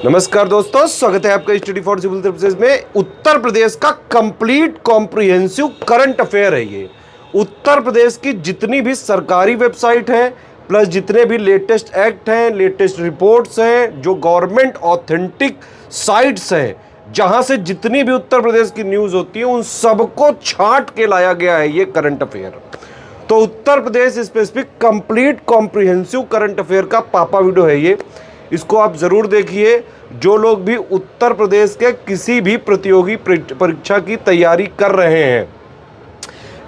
नमस्कार दोस्तों, स्वागत है आपका स्टडी फॉर सिविल सर्विसेज में। उत्तर प्रदेश का कंप्लीट कॉम्प्रिहेंसिव करंट अफेयर है ये। उत्तर प्रदेश की जितनी भी सरकारी वेबसाइट है प्लस जितने भी लेटेस्ट एक्ट हैं, लेटेस्ट रिपोर्ट्स हैं, जो गवर्नमेंट ऑथेंटिक साइट्स हैं, जहां से जितनी भी उत्तर प्रदेश की न्यूज़ होती है उन सबको छांट के लाया गया है ये करंट अफेयर। तो Uttar Pradesh specific complete comprehensive current affair का पापा वीडियो है ये। इसको आप ज़रूर देखिए। जो लोग भी उत्तर प्रदेश के किसी भी प्रतियोगी परीक्षा की तैयारी कर रहे हैं,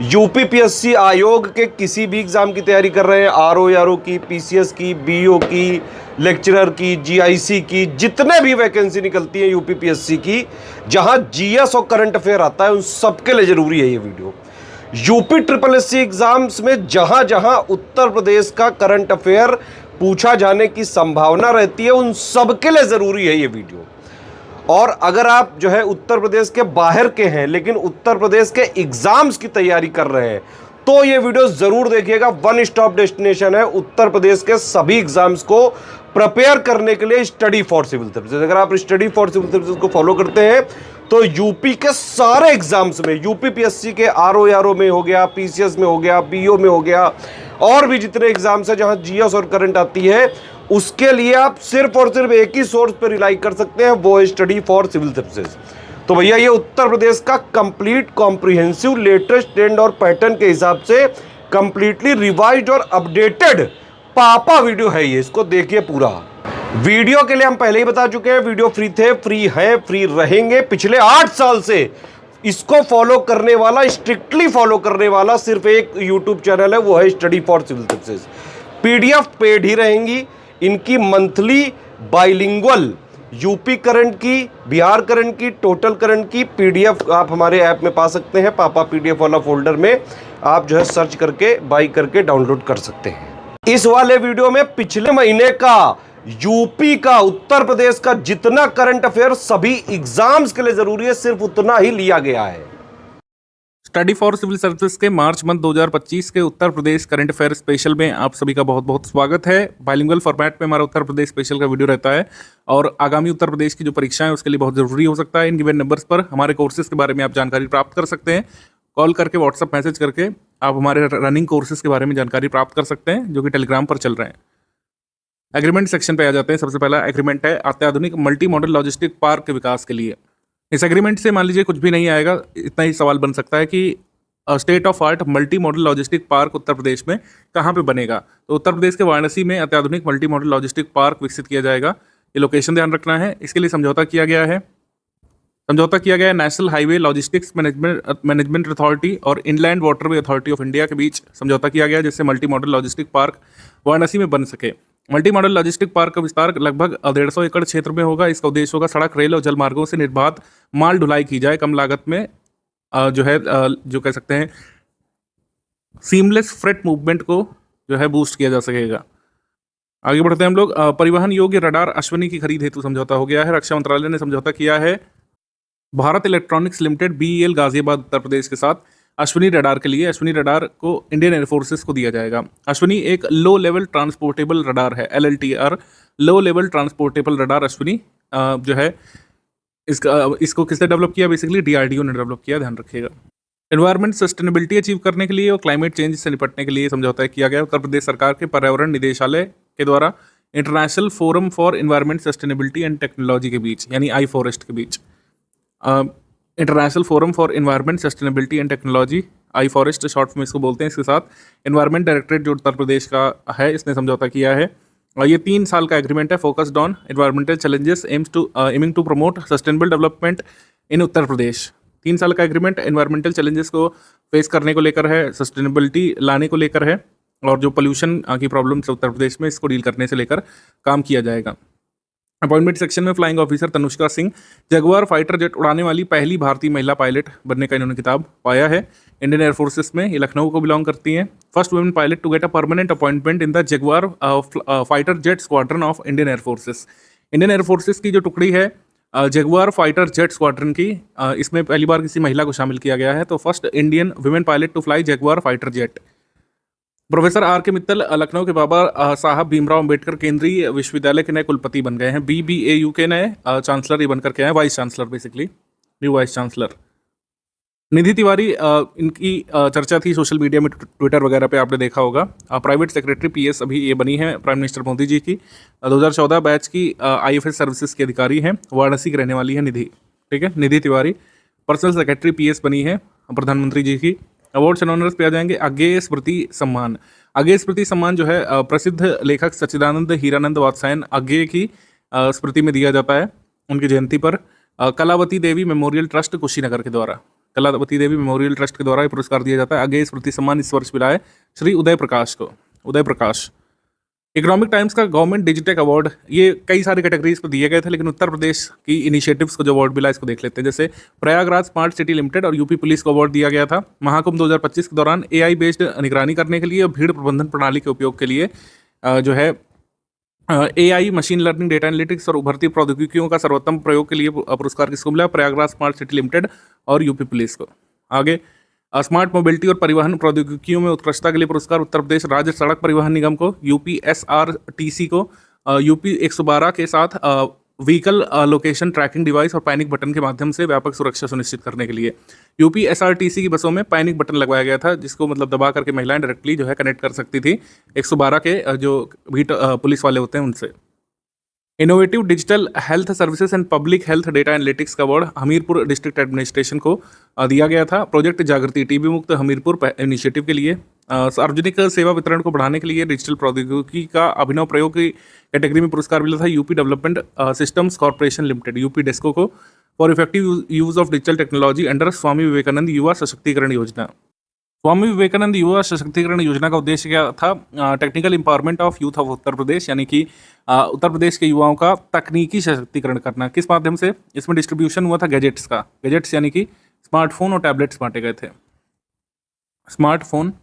यूपीपीएससी आयोग के किसी भी एग्ज़ाम की तैयारी कर रहे हैं, आरओ की, पीसीएस की, बीओ की, लेक्चरर की, जीआईसी की, जितने भी वैकेंसी निकलती है यूपीपीएससी की, जहां जीएस और करंट अफेयर आता है, उन सबके लिए ज़रूरी है ये video. UP triple SC exams में जहां जहां उत्तर प्रदेश का करंट अफेयर पूछा जाने की संभावना रहती है, उन सबके लिए ज़रूरी है ये वीडियो। और अगर आप जो है उत्तर प्रदेश के बाहर के हैं लेकिन उत्तर प्रदेश के एग्जाम्स की तैयारी कर रहे हैं, तो ये वीडियो ज़रूर देखिएगा। वन स्टॉप डेस्टिनेशन है उत्तर प्रदेश के सभी एग्जाम्स को प्रिपेयर करने के लिए, स्टडी फॉर सिविल सर्विसेज। अगर आप स्टडी फॉर सिविल सर्विसेज को फॉलो करते हैं तो यूपी के सारे एग्जाम्स में, यूपीपीएससी के आरओ में हो गया, पीसीएस में हो गया, बीओ में हो गया, और भी जितने एग्जाम्स हैं जहां जीएस और करंट आती है, उसके लिए आप सिर्फ और सिर्फ एक ही सोर्स पर रिलाई कर सकते हैं, वो है स्टडी फॉर सिविल सर्विसेज। तो भैया ये उत्तर प्रदेश का कंप्लीट कॉम्प्रिहेंसिव लेटेस्ट ट्रेंड और पैटर्न के हिसाब से कंप्लीटली रिवाइज्ड और अपडेटेड पापा वीडियो है ये। इसको देखिए पूरा। वीडियो के लिए हम पहले ही बता चुके हैं, वीडियो फ्री थे, फ्री है, फ्री रहेंगे। पिछले 8 साल से इसको फॉलो करने वाला, स्ट्रिक्टली फॉलो करने वाला सिर्फ एक यूट्यूब चैनल है, वो है study for civil services. PDF paid ही रहेंगी इनकी, मंथली बाइलिंगुअल यूपी करंट की, बिहार करंट की, टोटल करंट की पीडीएफ आप हमारे ऐप में पा सकते हैं। पापा पीडीएफ वाला फोल्डर में आप जो है सर्च करके बाई करके डाउनलोड कर सकते हैं। इस वाले वीडियो में पिछले महीने का यूपी का, उत्तर प्रदेश का जितना करंट अफेयर सभी एग्जाम्स के लिए जरूरी है, सिर्फ उतना ही लिया गया है। स्टडी फॉर सिविल सर्विसेज के मार्च मंथ 2025 के Uttar Pradesh current affair special में आप सभी का बहुत बहुत स्वागत है। बाइलिंगुअल फॉर्मेट में हमारा उत्तर प्रदेश स्पेशल का वीडियो रहता है और आगामी उत्तर प्रदेश की जो परीक्षाएं हैं उसके लिए बहुत ज़रूरी हो सकता है। इन गिवन नंबर्स पर हमारे कोर्सेज के बारे में आप जानकारी प्राप्त कर सकते हैं। कॉल करके, व्हाट्सअप मैसेज करके आप हमारे रनिंग कोर्सेज के बारे में जानकारी प्राप्त कर सकते हैं, जो कि टेलीग्राम पर चल रहे हैं। एग्रीमेंट सेक्शन पे आ जाते हैं। सबसे पहला एग्रीमेंट है अत्याधुनिक मल्टी मॉडल लॉजिस्टिक पार्क के विकास के लिए। इस एग्रीमेंट से मान लीजिए कुछ भी नहीं आएगा, इतना ही सवाल बन सकता है कि state of art multi modal logistic park Uttar Pradesh में कहाँ पे बनेगा। तो उत्तर प्रदेश के वाराणसी में अत्याधुनिक मल्टी मॉडल लॉजिस्टिक पार्क विकसित किया जाएगा। ये लोकेशन ध्यान रखना है। इसके लिए समझौता किया गया है national highway logistics management authority और inland waterway authority of India के बीच समझौता किया गया, जिससे multi modal logistic park Varanasi में बन सके। मल्टी मॉडल लॉजिस्टिक पार्क का विस्तार लगभग 150 एकड़ क्षेत्र में होगा। इसका उद्देश्य होगा सड़क, रेल और जल मार्गों से निर्बाध माल ढुलाई की जाए, कम लागत में जो कह सकते हैं सीमलेस फ्रेट मूवमेंट को जो है बूस्ट किया जा सकेगा। आगे बढ़ते हैं हम लोग। परिवहन योग्य रडार अश्विनी की खरीद हेतु समझौता हो गया है। रक्षा मंत्रालय ने समझौता किया है Bharat electronics limited BEL Ghaziabad Uttar Pradesh के साथ अश्विनी रडार के लिए। अश्विनी रडार को इंडियन एयरफोर्सेस को दिया जाएगा। अश्विनी एक लो लेवल ट्रांसपोर्टेबल रडार है, LLTR, low level transportable radar Ashwini जो है इसको किसने डेवलप किया? बेसिकली DRDO ने डेवलप किया, ध्यान रखिएगा। एनवायरमेंट सस्टेनेबिलिटी अचीव करने के लिए और क्लाइमेट चेंज से निपटने के लिए समझौता किया गया। उत्तर प्रदेश सरकार के पर्यावरण निदेशालय के द्वारा international forum for environment sustainability and technology के बीच, यानी iForest के बीच, international forum for environment sustainability and technology, iForest short form इसको बोलते हैं। इसके साथ एनवायरमेंट डायरेक्टरेट जो उत्तर प्रदेश का है, इसने समझौता किया है। और ये 3 साल का एग्रीमेंट है। Focused on environmental challenges aiming to promote sustainable development in Uttar Pradesh. 3 साल का एग्रीमेंट एनवायरमेंटल चैलेंजेस को फेस करने को लेकर है, सस्टेनेबिलिटी लाने को लेकर है, और जो पोल्यूशन की प्रॉब्लम्स है उत्तर प्रदेश में, इसको डील करने से लेकर काम किया जाएगा। अपॉइंटमेंट सेक्शन में flying officer Tanushka Singh Jaguar fighter jet उड़ाने वाली पहली भारतीय महिला पायलट बनने का इन्होंने खिताब पाया है। इंडियन एयरफोर्सेस में ये लखनऊ को बिलोंग करती हैं। First women pilot to get a permanent appointment in the Jaguar fighter jet squadron of Indian air forces. Indian air forces की जो टुकड़ी है जगुआर फाइटर जेट स्क्वाड्रन की, इसमें पहली बार किसी महिला को शामिल किया गया है। तो first Indian women pilot to fly Jaguar fighter jet. Professor R K Mittal Lucknow के बाबा साहब भीमराव अंबेडकर केंद्रीय विश्वविद्यालय के नए कुलपति बन गए हैं। BBAU के नए चांसलर ये बनकर के आए, vice chancellor basically, new vice chancellor. Nidhi Tiwari, इनकी चर्चा थी सोशल मीडिया में, ट्विटर वगैरह पे आपने देखा होगा। प्राइवेट सेक्रेटरी PS अभी ये बनी है प्राइम मिनिस्टर मोदी जी की। 2014 बैच की IFS सर्विसेज की अधिकारी हैं, वाराणसी की रहने वाली है निधि, ठीक है। निधि तिवारी पर्सनल सेक्रेटरी PS बनी है प्रधानमंत्री जी की। अवार्ड्स एंड ऑनर्स पे आ जाएंगे। अज्ञेय स्मृति सम्मान, अज्ञेय स्मृति सम्मान जो है प्रसिद्ध लेखक सच्चिदानंद हीरानंद वात्स्यायन अज्ञेय की स्मृति में दिया जाता है उनकी जयंती पर। कलावती देवी मेमोरियल ट्रस्ट कुशीनगर के द्वारा, कलावती देवी मेमोरियल ट्रस्ट के द्वारा ये पुरस्कार दिया जाता है। अज्ञेय स्मृति सम्मान इस वर्ष मिला है श्री उदय प्रकाश को, उदय प्रकाश। इकोनॉमिक टाइम्स का गवर्नमेंट डिजिटेक अवार्ड, ये कई सारे कैटेगरीज पर दिए गए थे, लेकिन उत्तर प्रदेश की इनिशिएटिव्स को जो अवार्ड मिला इसको देख लेते हैं। जैसे प्रयागराज स्मार्ट सिटी लिमिटेड और यूपी पुलिस को अवार्ड दिया गया था। महाकुंभ 2025 के दौरान AI बेस्ड निगरानी करने के लिए और भीड़ प्रबंधन प्रणाली के उपयोग के लिए जो है AI machine learning, data analytics और उभरती प्रौद्योगिकियों का सर्वोत्तम प्रयोग के लिए पुरस्कार किसको मिला? प्रयागराज स्मार्ट सिटी लिमिटेड और यूपी पुलिस को। आगे स्मार्ट मोबिलिटी और परिवहन प्रौद्योगिकियों में उत्कृष्टता के लिए पुरस्कार उत्तर प्रदेश राज्य सड़क परिवहन निगम को, UPSRTC को, UP 112 के साथ व्हीकल लोकेशन ट्रैकिंग डिवाइस और पैनिक बटन के माध्यम से व्यापक सुरक्षा सुनिश्चित करने के लिए। UPSRTC की बसों में पैनिक बटन लगवाया गया था, जिसको मतलब दबा करके महिलाएं डायरेक्टली जो है कनेक्ट कर सकती थी 112 के जो भी पुलिस वाले होते हैं उनसे। Innovative digital health services and public health data analytics का अवार्ड हमीरपुर डिस्ट्रिक्ट एडमिनिस्ट्रेशन को दिया गया था। प्रोजेक्ट जागृति TB मुक्त हमीरपुर इनिशिएटिव के लिए। सार्वजनिक सेवा वितरण को बढ़ाने के लिए डिजिटल प्रौद्योगिकी का अभिनव प्रयोग की कैटेगरी में पुरस्कार मिला था UP development systems corporation limited, UP Desco को, for effective use of digital technology under Swami Vivekananda युवा सशक्तिकरण योजना। स्वामी विवेकानंद युवा सशक्तिकरण योजना का उद्देश्य क्या था? Technical empowerment of youth of Uttar Pradesh, यानी कि उत्तर प्रदेश के युवाओं का तकनीकी सशक्तिकरण करना। किस माध्यम से? इसमें डिस्ट्रीब्यूशन हुआ था गैजेट्स का, गैजेट्स यानी कि स्मार्टफोन और टैबलेट्स बांटे गए थे। स्मार्टफोन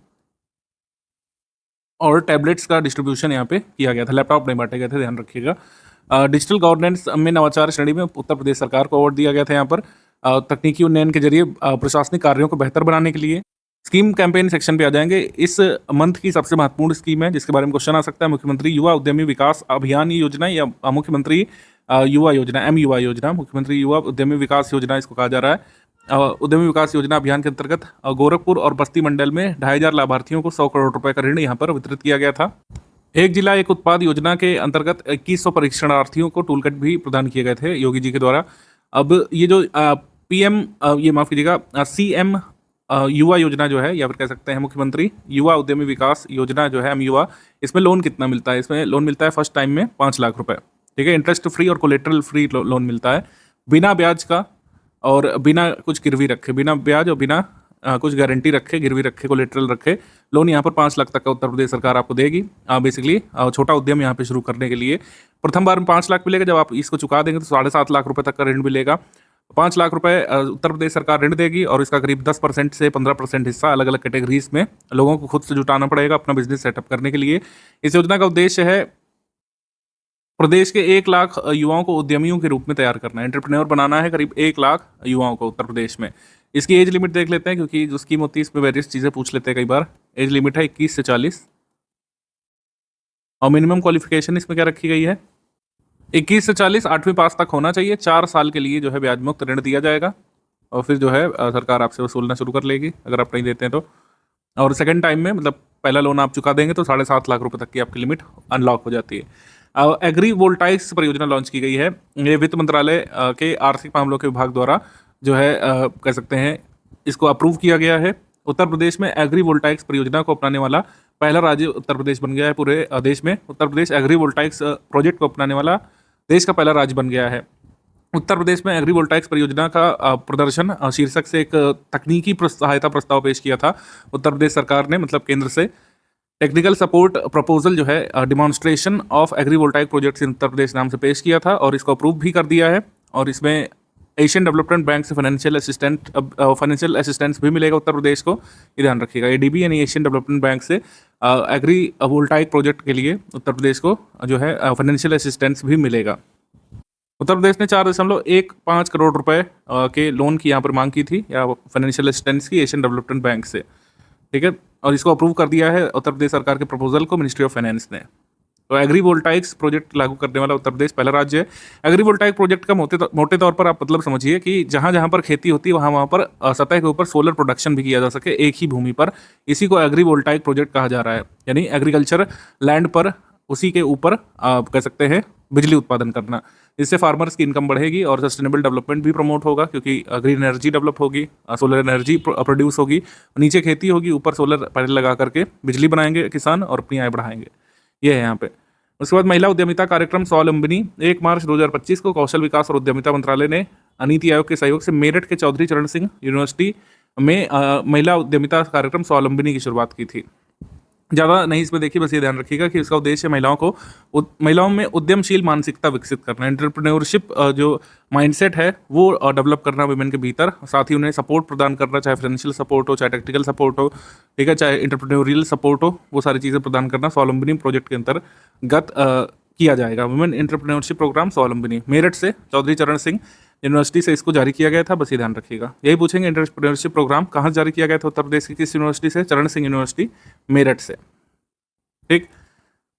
और टैबलेट्स का डिस्ट्रीब्यूशन यहाँ पे किया गया था, लैपटॉप नहीं बांटे गए थे, ध्यान रखिएगा। डिजिटल गवर्नेंस में नवाचार श्रेणी में उत्तर प्रदेश सरकार को अवार्ड दिया गया था यहाँ पर, तकनीकी उन्नयन के जरिए प्रशासनिक कार्यों को बेहतर बनाने के लिए। स्कीम कैंपेन सेक्शन पे आ जाएंगे। इस मंथ की सबसे महत्वपूर्ण स्कीम है जिसके बारे में क्वेश्चन आ सकता है, मुख्यमंत्री युवा उद्यमी विकास अभियान योजना या मुख्यमंत्री युवा योजना, MUI योजना, मुख्यमंत्री युवा उद्यमी विकास योजना इसको कहा जा रहा है। उद्यमी विकास योजना अभियान के अंतर्गत गोरखपुर और बस्ती मंडल में 2500 लाभार्थियों को 100 करोड़ रुपए का ऋण यहाँ पर वितरित किया गया था। एक जिला एक उत्पाद योजना के अंतर्गत 2100 परीक्षणार्थियों को टूल किट भी प्रदान किए गए थे योगी जी के द्वारा। अब ये जो PM ये माफ कीजिएगा CM युवा योजना जो है, या फिर कह सकते हैं मुख्यमंत्री युवा उद्यमी विकास योजना जो है MUI, इसमें लोन कितना मिलता है? इसमें लोन मिलता है फर्स्ट टाइम में 5 लाख रुपए, ठीक है। इंटरेस्ट फ्री और कोलेटरल फ्री लोन मिलता है, बिना ब्याज का और बिना कुछ गिरवी रखे, बिना ब्याज और बिना कुछ गारंटी रखे, गिरवी रखे, कोलेटरल रखे लोन यहाँ पर 5 लाख तक का उत्तर प्रदेश सरकार आपको देगी। बेसिकली छोटा उद्यम यहाँ पे शुरू करने के लिए प्रथम बार में 5 लाख मिलेगा, जब आप इसको चुका देंगे तो 7.5 लाख रुपए तक का ऋण मिलेगा। 5 लाख रुपए उत्तर प्रदेश सरकार ऋण देगी और इसका करीब 10% से 15% हिस्सा अलग अलग कैटेगरीज में लोगों को खुद से जुटाना पड़ेगा अपना बिजनेस सेटअप करने के लिए। इस योजना का उद्देश्य है प्रदेश के 1 लाख युवाओं को उद्यमियों के रूप में तैयार करना है, एंटरप्रेन्योर बनाना है करीब 1 लाख युवाओं को उत्तर प्रदेश में। इसकी एज लिमिट देख लेते हैं, क्योंकि जो स्कीम होती है इसमें वेरियस चीज़ें पूछ लेते हैं कई बार। एज लिमिट है 21 से 40 और मिनिमम क्वालिफिकेशन इसमें क्या रखी गई है? 21 से 40 8वीं पास तक होना चाहिए। 4 साल के लिए जो है ब्याज मुक्त ऋण दिया जाएगा और फिर जो है सरकार आपसे वसूलना शुरू कर लेगी अगर आप नहीं देते हैं तो। और सेकंड टाइम में मतलब पहला लोन आप चुका देंगे तो 7.5 लाख रुपए तक की आपकी लिमिट अनलॉक हो जाती है। एग्री वोल्टाइक्स परियोजना लॉन्च की गई है। ये वित्त मंत्रालय के आर्थिक मामलों के विभाग द्वारा जो है कह सकते हैं इसको अप्रूव किया गया है। उत्तर प्रदेश में एग्री वोल्टाइक्स परियोजना को अपनाने वाला पहला राज्य उत्तर प्रदेश बन गया है। पूरे देश में उत्तर प्रदेश एग्री वोल्टाइक्स प्रोजेक्ट को अपनाने वाला देश का पहला राज्य बन गया है। उत्तर प्रदेश में एग्री वोल्टाइक्स परियोजना का प्रदर्शन शीर्षक से एक तकनीकी सहायता प्रस्ताव पेश किया था उत्तर प्रदेश सरकार ने, मतलब केंद्र से। टेक्निकल सपोर्ट प्रपोजल जो है demonstration of agrivoltaic projects in Uttar Pradesh नाम से पेश किया था और इसको अप्रूव भी कर दिया है। और इसमें एशियन डेवलपमेंट बैंक से फाइनेंशियल असिस्टेंस भी मिलेगा उत्तर प्रदेश को, ये ध्यान रखिएगा। ADB यानी एशियन डेवलपमेंट बैंक से एग्री वोल्टाइक प्रोजेक्ट के लिए उत्तर प्रदेश को जो है फाइनेंशियल असिस्टेंस भी मिलेगा। उत्तर प्रदेश ने 4.15 करोड़ रुपए के लोन की यहाँ पर मांग की थी या फाइनेंशियल असिस्टेंस की एशियन डेवलपमेंट बैंक से, ठीक है। और इसको अप्रूव कर दिया है उत्तर प्रदेश सरकार के प्रपोजल को मिनिस्ट्री ऑफ फाइनेंस ने। तो एग्रीवोल्टाइक्स प्रोजेक्ट लागू करने वाला उत्तर प्रदेश पहला राज्य है। एग्रीवोल्टाइक प्रोजेक्ट का मोटे तौर पर आप मतलब समझिए कि जहाँ जहाँ पर खेती होती है वहाँ पर सतह के ऊपर सोलर प्रोडक्शन भी किया जा सके एक ही भूमि पर, इसी को एग्रीवोल्टाइक प्रोजेक्ट कहा जा रहा है। यानी एग्रीकल्चर लैंड पर उसी के ऊपर आप कह सकते हैं बिजली उत्पादन करना, इससे फार्मर्स की इनकम बढ़ेगी और सस्टेनेबल डेवलपमेंट भी प्रमोट होगा, क्योंकि ग्रीन एनर्जी डेवलप होगी, सोलर एनर्जी प्रोड्यूस होगी, नीचे खेती होगी, ऊपर सोलर पैनल लगा करके बिजली बनाएंगे किसान और अपनी आय बढ़ाएंगे। ये है यहाँ पे। उसके बाद महिला उद्यमिता कार्यक्रम स्वावलंबिनी 1 मार्च 2025 को कौशल विकास और उद्यमिता मंत्रालय ने नीति आयोग के सहयोग से मेरठ के चौधरी चरण सिंह यूनिवर्सिटी में महिला उद्यमिता कार्यक्रम स्वावलंबिनी की शुरुआत की थी। ज़्यादा नहीं इसमें देखिए, बस ये ध्यान रखिएगा कि इसका उद्देश्य महिलाओं में उद्यमशील मानसिकता विकसित करना, एंटरप्रेन्योरशिप जो माइंडसेट है वो डेवलप करना वुमेन के भीतर, साथ ही उन्हें सपोर्ट प्रदान करना, चाहे फाइनेंशियल सपोर्ट हो, चाहे टेक्निकल सपोर्ट हो, ठीक है, चाहे एंटरप्रेन्योरियल सपोर्ट हो, वो सारी चीज़ें प्रदान करना स्वावलंबिनी प्रोजेक्ट के अंतर्गत किया जाएगा। वुमेन एंटरप्रेन्योरशिप प्रोग्राम स्वावलंबिनी मेरठ से चौधरी चरण सिंह यूनिवर्सिटी से इसको जारी किया गया था, बस ये ध्यान रखिएगा। यही पूछेंगे एंटरप्रेन्योरशिप प्रोग्राम कहाँ जारी किया गया था उत्तर प्रदेश की किस यूनिवर्सिटी से? चरण सिंह यूनिवर्सिटी मेरठ से। ठीक,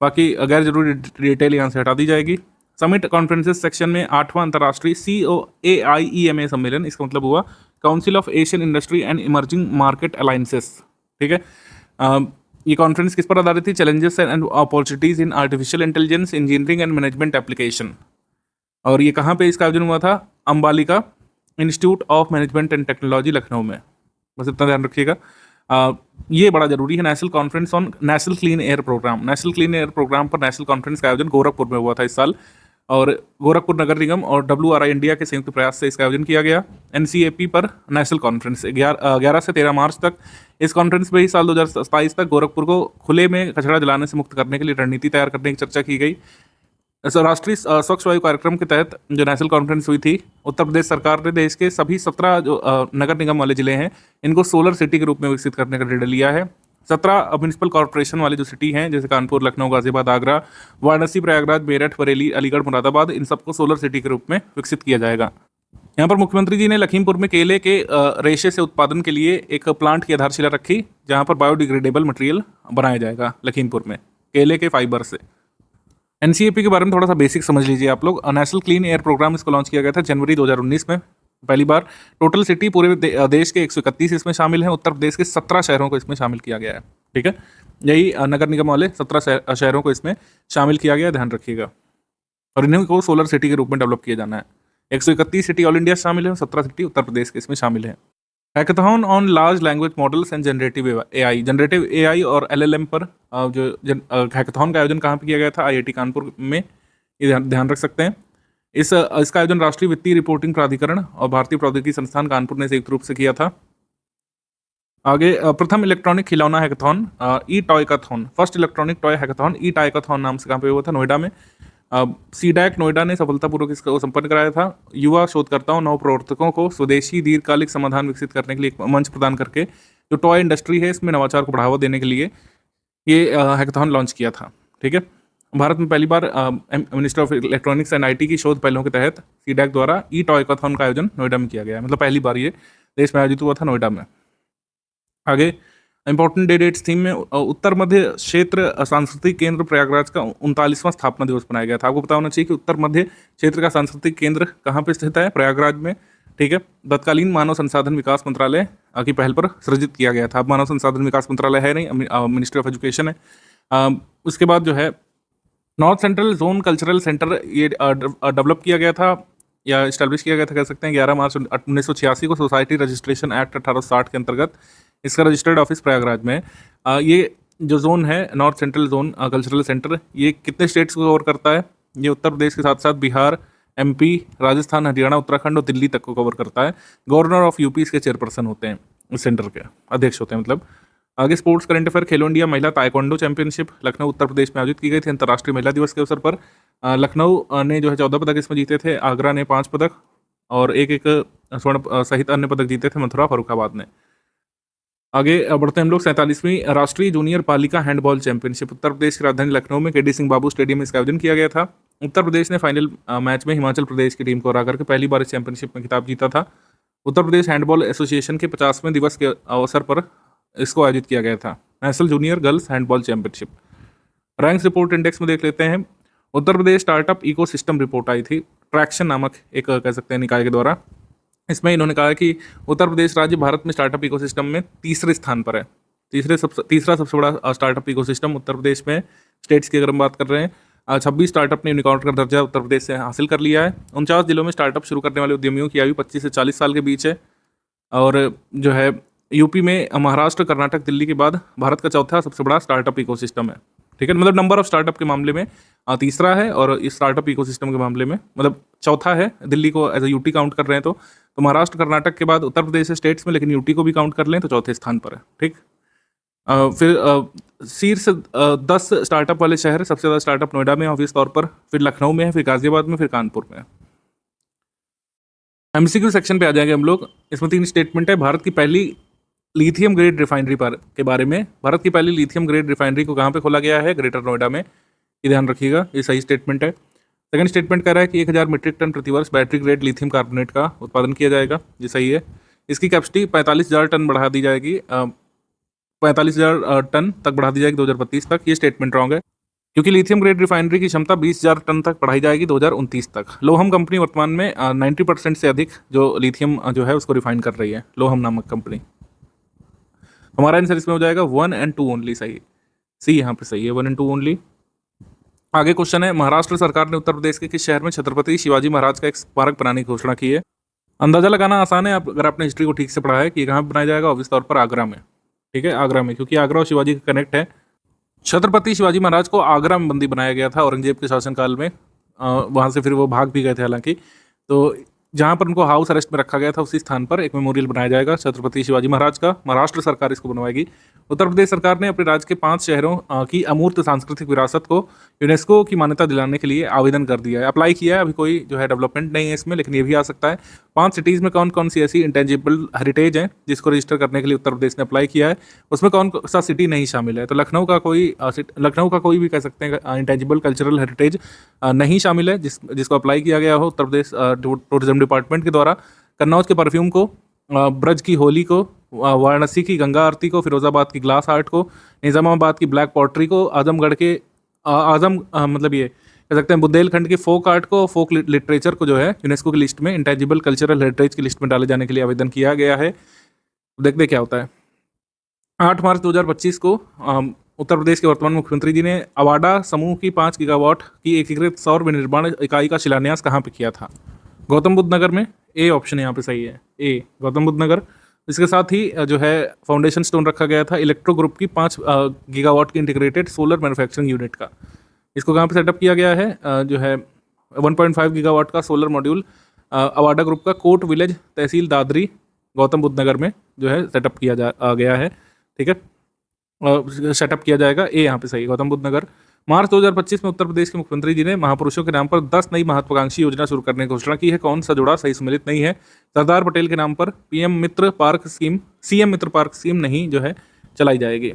बाकी गैर जरूरी डिटेल यहाँ से हटा दी जाएगी। समिट कॉन्फ्रेंसेस सेक्शन में 8वां अंतर्राष्ट्रीय COAIEMA सम्मेलन, इसका मतलब हुआ council of Asian industry and emerging market alliances. ठीक है, ये कॉन्फ्रेंस किस पर आधारित थी? Challenges and opportunities in artificial intelligence, engineering and management application. और ये कहाँ पे इसका आयोजन हुआ था? Ambalika institute of management and technology Lucknow में, बस इतना ध्यान रखिएगा। ये बड़ा जरूरी है। National conference on national clean air programme, national clean air programme पर नेशनल कॉन्फ्रेंस का आयोजन गोरखपुर में हुआ था इस साल, और गोरखपुर नगर निगम और WRI इंडिया के संयुक्त प्रयास से इसका आयोजन किया गया। NCAP पर नेशनल कॉन्फ्रेंस 11 से 13 मार्च तक। इस कॉन्फ्रेंस में ही साल 2027 तक गोरखपुर को खुले में कचरा जलाने से मुक्त करने के लिए रणनीति तैयार करने की चर्चा की गई। राष्ट्रीय स्वच्छ वायु कार्यक्रम के तहत जो नेशनल कॉन्फ्रेंस हुई थी, उत्तर प्रदेश सरकार ने देश के सभी 17 जो नगर निगम वाले जिले हैं इनको सोलर सिटी के रूप में विकसित करने का निर्णय लिया है। 17 म्यूनिसिपल कॉर्पोरेशन वाले जो सिटी हैं जैसे कानपुर, लखनऊ, गाजियाबाद, आगरा, वाराणसी, प्रयागराज, मेरठ, बरेली, अलीगढ़, मुरादाबाद, इन सबको सोलर सिटी के रूप में विकसित किया जाएगा। यहाँ पर मुख्यमंत्री जी ने लखीमपुर में केले के रेशे से उत्पादन के लिए एक प्लांट की आधारशिला रखी, जहाँ पर बायोडिग्रेडेबल मटेरियल बनाया जाएगा लखीमपुर में केले के फाइबर से। NCAP के बारे में थोड़ा सा बेसिक समझ लीजिए आप लोग। नेशनल क्लीन एयर प्रोग्राम इसको लॉन्च किया गया था जनवरी 2019 में पहली बार। टोटल सिटी पूरे देश के 131 इसमें शामिल हैं। उत्तर प्रदेश के 17 शहरों को इसमें शामिल किया गया है। ठीक है, यही नगर निगम वाले 17 शहरों को इसमें शामिल किया गया, ध्यान रखिएगा। और इन्हीं को सोलर सिटी के रूप में डेवलप किया जाना है। 131 सिटी ऑल इंडिया शामिल है, 17 सिटी उत्तर प्रदेश के इसमें शामिल है। Hackathon on large language models and generative AI, generative AI और LLM पर जो हैकाथॉन का आयोजन कहाँ पे किया गया था? IIT कानपुर में, ये ध्यान रख सकते हैं। इसका आयोजन राष्ट्रीय वित्तीय रिपोर्टिंग प्राधिकरण और भारतीय प्रौद्योगिकी संस्थान कानपुर ने संयुक्त रूप से किया था। आगे प्रथम इलेक्ट्रॉनिक खिलौना hackathon e toycathon, first electronic toy hackathon e toycathon नाम से कहाँ पे हुआ था? नोएडा में। CDAC नोएडा ने सफलतापूर्वक इसको संपन्न कराया था। युवा शोधकर्ताओं, नव प्रवर्तकों को स्वदेशी दीर्घकालिक समाधान विकसित करने के लिए एक मंच प्रदान करके जो टॉय इंडस्ट्री है इसमें नवाचार को बढ़ावा देने के लिए ये हैकाथॉन लॉन्च किया था। ठीक है, भारत में पहली बार minister of electronics and IT की शोध पहलों के तहत CDAC द्वारा ई-टॉयकाथॉन का आयोजन नोएडा में किया गया है। मतलब पहली बार ये देश में आयोजित हुआ था नोएडा में। आगे इंपॉर्टेंट डेट्स थीम में उत्तर मध्य क्षेत्र सांस्कृतिक केंद्र प्रयागराज का 39वां स्थापना दिवस मनाया गया था। आपको पता होना चाहिए कि उत्तर मध्य क्षेत्र का सांस्कृतिक केंद्र कहाँ पे स्थित है? प्रयागराज में। ठीक है, तत्कालीन मानव संसाधन विकास मंत्रालय की पहल पर सृजित किया गया था। अब मानव संसाधन विकास मंत्रालय है नहीं, मिनिस्ट्री ऑफ एजुकेशन है। उसके बाद जो है north central zone cultural centre ये डेवलप किया गया था या इस्टेब्लिश किया गया था, कह सकते हैं। 11 मार्च 1986 को सोसाइटी रजिस्ट्रेशन एक्ट 1860 के अंतर्गत इसका रजिस्टर्ड ऑफिस प्रयागराज में। ये जो जोन है north central zone cultural centre, ये कितने स्टेट्स को कवर करता है? ये उत्तर प्रदेश के साथ साथ बिहार, MP, राजस्थान, हरियाणा, उत्तराखंड और दिल्ली तक को कवर करता है। गवर्नर ऑफ UP इसके चेयरपर्सन होते हैं, इस सेंटर के अध्यक्ष होते हैं मतलब। आगे स्पोर्ट्स करंट अफेयर, खेलो इंडिया महिला ताइक्वांडो चैंपियनशिप लखनऊ उत्तर प्रदेश में आयोजित की गई थी अंतर्राष्ट्रीय महिला दिवस के अवसर पर। लखनऊ ने जो है 14 पदक इसमें जीते थे, आगरा ने 5 पदक और एक स्वर्ण सहित अन्य पदक जीते थे मथुरा, फरुखाबाद ने। आगे बढ़ते हैं हम लोग। 47वीं राष्ट्रीय जूनियर बालिका हैंडबॉल चैंपियनशिप उत्तर प्रदेश की राजधानी लखनऊ में KD सिंह बाबू स्टेडियम में इसका आयोजन किया गया था। उत्तर प्रदेश ने फाइनल मैच में हिमाचल प्रदेश की टीम को हरा करके पहली बार इस चैंपियनशिप में खिताब जीता था। उत्तर प्रदेश हैंडबॉल एसोसिएशन के 50वें दिवस के अवसर पर इसको आयोजित किया गया था, national junior girls handball championship. Ranks report index में देख लेते हैं। Uttar Pradesh startup ecosystem report आई थी, ट्रैक्शन नामक एक कह सकते हैं निकाय के द्वारा। इसमें इन्होंने कहा कि उत्तर प्रदेश राज्य भारत में स्टार्टअप इकोसिस्टम में तीसरे स्थान पर है। तीसरा सबसे बड़ा स्टार्टअप इकोसिस्टम उत्तर प्रदेश में। स्टेट्स की अगर हम बात कर रहे हैं, 26 स्टार्टअप ने यूनिकॉर्न का दर्जा उत्तर प्रदेश से हासिल कर लिया है। 49 जिलों में स्टार्टअप शुरू करने वाले उद्यमियों की आयु 25 से 40 साल के बीच है। और जो है यूपी में महाराष्ट्र, कर्नाटक, दिल्ली के बाद भारत का चौथा सबसे बड़ा स्टार्टअप इकोसिस्टम है। ठीक है, मतलब नंबर ऑफ स्टार्टअप के मामले में तीसरा है, और इस स्टार्टअप इकोसिस्टम के मामले में मतलब चौथा है। दिल्ली को एज ए यूटी काउंट कर रहे हैं तो महाराष्ट्र, कर्नाटक के बाद उत्तर प्रदेश है स्टेट्स में, लेकिन यूटी को भी काउंट कर लें तो चौथे स्थान पर है। ठीक, फिर शीर्ष 10 स्टार्टअप वाले शहर, सबसे ज़्यादा स्टार्टअप नोएडा में ऑब्वियस तौर पर, फिर लखनऊ में है, फिर गाजियाबाद में, फिर कानपुर में है। एमसीक्यू सेक्शन पे आ जाएंगे हम लोग। इसमें 3 स्टेटमेंट है। भारत की पहली लिथियम ग्रेड रिफाइनरी के बारे में। भारत की पहली लिथियम ग्रेड रिफाइनरी को कहाँ पे खोला गया है? ग्रेटर नोएडा में। ये ध्यान रखिएगा, ये सही स्टेटमेंट है। सेकंड स्टेटमेंट कह रहा है कि 1000 मीट्रिक टन प्रतिवर्ष बैटरी ग्रेड लिथियम कार्बोनेट का उत्पादन किया जाएगा। ये सही है। इसकी कैपेसिटी 45,000 टन बढ़ा दी जाएगी, 45,000 टन तक बढ़ा दी जाएगी 2032 तक। ये स्टेटमेंट रॉन्ग है, क्योंकि लिथियम ग्रेड रिफाइनरी की क्षमता 20,000 टन तक बढ़ाई जाएगी 2029 तक। लोहम कंपनी वर्तमान में 90% से अधिक जो लिथियम जो है उसको रिफाइन कर रही है, लोहम नामक कंपनी। हमारा आंसर इसमें हो जाएगा 1 और 2 ओनली। सही, सी यहाँ पे सही है, 1 और 2 ओनली। आगे क्वेश्चन है, महाराष्ट्र सरकार ने उत्तर प्रदेश के किस शहर में छत्रपति शिवाजी महाराज का एक स्मारक बनाने की घोषणा की है? अंदाजा लगाना आसान है अगर आपने हिस्ट्री को ठीक से पढ़ा है कि कहाँ पर बनाया जाएगा। ऑब्वियस तौर पर आगरा में। ठीक है, आगरा में, क्योंकि आगरा और शिवाजी का कनेक्ट है। छत्रपति शिवाजी महाराज को आगरा में बंदी बनाया गया था औरंगजेब के शासनकाल में। वहाँ से फिर वो भाग भी गए थे हालांकि। तो जहाँ पर उनको हाउस अरेस्ट में रखा गया था उसी स्थान पर एक मेमोरियल बनाया जाएगा छत्रपति शिवाजी महाराज का। महाराष्ट्र सरकार इसको बनवाएगी। उत्तर प्रदेश सरकार ने अपने राज्य के 5 शहरों की अमूर्त सांस्कृतिक विरासत को यूनेस्को की मान्यता दिलाने के लिए आवेदन कर दिया है, अप्लाई किया है। अभी कोई जो है डेवलपमेंट नहीं है इसमें, लेकिन ये भी आ सकता है। 5 सिटीज़ में कौन कौन सी ऐसी इंटेंजिबल हेरिटेज है जिसको रजिस्टर करने के लिए उत्तर प्रदेश ने अप्लाई किया है, उसमें कौन सा सिटी नहीं शामिल है? तो लखनऊ का कोई भी कह सकते हैं इंटेंजिबल कल्चरल हेरिटेज नहीं शामिल है जिसको अप्लाई किया गया हो उत्तर प्रदेश टूरिज्म डिपार्टमेंट के द्वारा। कन्नौज के परफ्यूम को, ब्रज की होली को, वाराणसी की गंगा आरती को, फिरोजाबाद की ग्लास आर्ट को, निज़ामाबाद की ब्लैक पॉटरी को, आजमगढ़ के मतलब ये कह सकते हैं बुंदेलखंड की फोक आर्ट को, फोक लिटरेचर को जो है यूनेस्को की लिस्ट में, इंटेंजिबल कल्चरल हेरिटेज की लिस्ट में डाले जाने के लिए आवेदन किया गया है। देखते क्या होता है। 8 मार्च 2025 को उत्तर प्रदेश के वर्तमान मुख्यमंत्री जी ने अवाडा समूह की 5 गीगावाट की एकीकृत सौर विनिर्माण इकाई का शिलान्यास कहाँ पे किया था? गौतम बुद्ध नगर में। ए ऑप्शन यहाँ पे सही है, ए गौतम बुद्ध नगर। इसके साथ ही जो है फाउंडेशन स्टोन रखा गया था इलेक्ट्रो ग्रुप की 5 गीगावाट की इंटीग्रेटेड सोलर मैन्युफैक्चरिंग यूनिट का। इसको कहाँ पे सेटअप किया गया है? जो है 1.5 गीगावाट का सोलर मॉड्यूल अवाडा ग्रुप का कोट विलेज, तहसील दादरी, गौतम बुद्ध नगर में जो है सेटअप किया गया है। ठीक है, सेटअप किया जाएगा। ए यहाँ पे सही, गौतम बुद्ध नगर। मार्च 2025 में उत्तर प्रदेश के मुख्यमंत्री जी ने महापुरुषों के नाम पर 10 नई महत्वाकांक्षी योजना शुरू करने की घोषणा की है। कौन सा जुड़ा? सही सम्मिलित नहीं है। सरदार पटेल के नाम पर सीएम मित्र पार्क स्कीम नहीं जो है चलाई जाएगी।